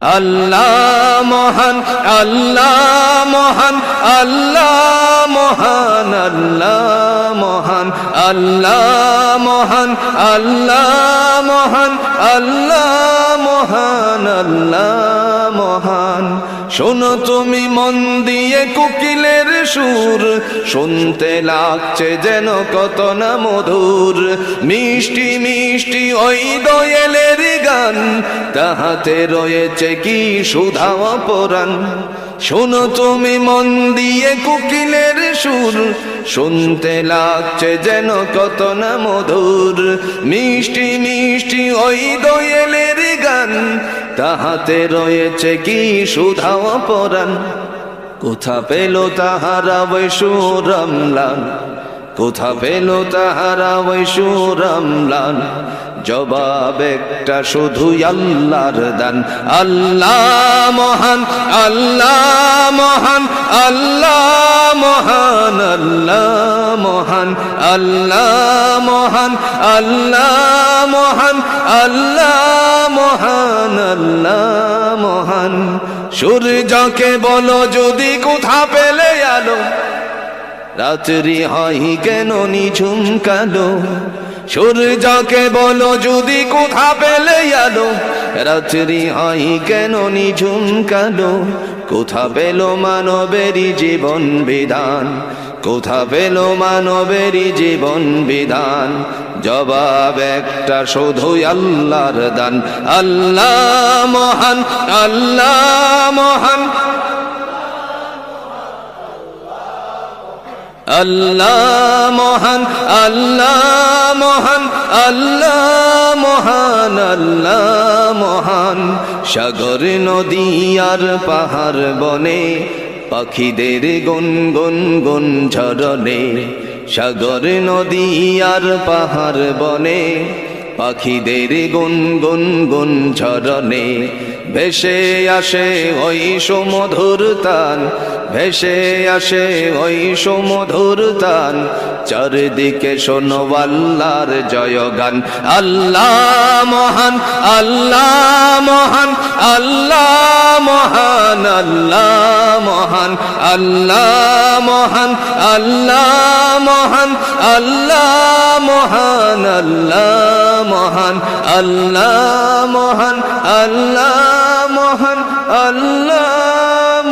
আল্লাহ মহান, আল্লাহ মহান, আল্লাহ মহান, আল্লাহ মহান, আল্লাহ মহান, আল্লাহ মহান, আল্লাহ মহান, আল্লাহ মহান। শোনো তুমি মন দিয়ে কোকিলের সুর, শুনতে লাগছে যেন কত না মধুর। মিষ্টি মিষ্টি ওই দোয়েলের গান, তাহাতে রয়েছে কি সুধা অপরাণ। শোনো তুমি মন দিয়ে কোকিলের সুর, শুনতে লাগছে যেন কত না মধুর। মিষ্টি মিষ্টি ওই দোয়েলের গান, তাহাতে রয়েছে কি সুধা অপরাণ। কোথা পেল তাহারা ওই সুরমলান, কোথা পেল তাহারা ওই সুরমলান। জবাব একটা শুধু আল্লাহর দান। আল্লাহ মহান, আল্লাহ মহান, আল্লাহ মহান, আল্লাহ মহান, আল্লাহ মহান, আল্লাহ মহান, আল্লাহ মহান, আল্লাহ মহান। সূর্যকে বলো যদি কোথা পেলে আলো, রাত্রি হয় কেন নিঝুম কালো। সূর্যকে বলো যদি কোথা পেলে আলো, রাত্রি হয় কেন নিঝুম কালো। কোথা পেল মানবেরই জীবন বিধান, কোথা পেল মানবেরই জীবন বিধান। জবাব একটা শুধু আল্লাহর দান। আল্লাহ মহান, আল্লাহ মহান, আল্লাহ মহান, আল্লাহ মহান, আল্লাহ মহান, আল্লাহ মহান। সাগর নদী আর পাহাড় বনে, পাখিদের গুনগুন গুন ঝরনে। সাগর নদী আর পাহাড় বনে, পাখিদের গুনগুন গুন ঝরনে। ভেসে আসে ওই সুমধুর তান, ভেসে আসে ওই সুমধুর তান। চারদিকে শোনো আল্লাহর জয়গান। আল্লাহ মহান, আল্লাহ মহান, আল্লাহ মহান, আল্লাহ মহান, আল্লাহ মহান, আল্লাহ মহান, আল্লাহ মহান, আল্লাহ মহান, আল্লাহ মহান, আল্লাহ মহান, আল্লাহ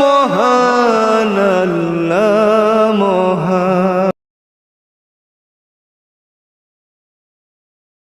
মহান, আল্লাহ।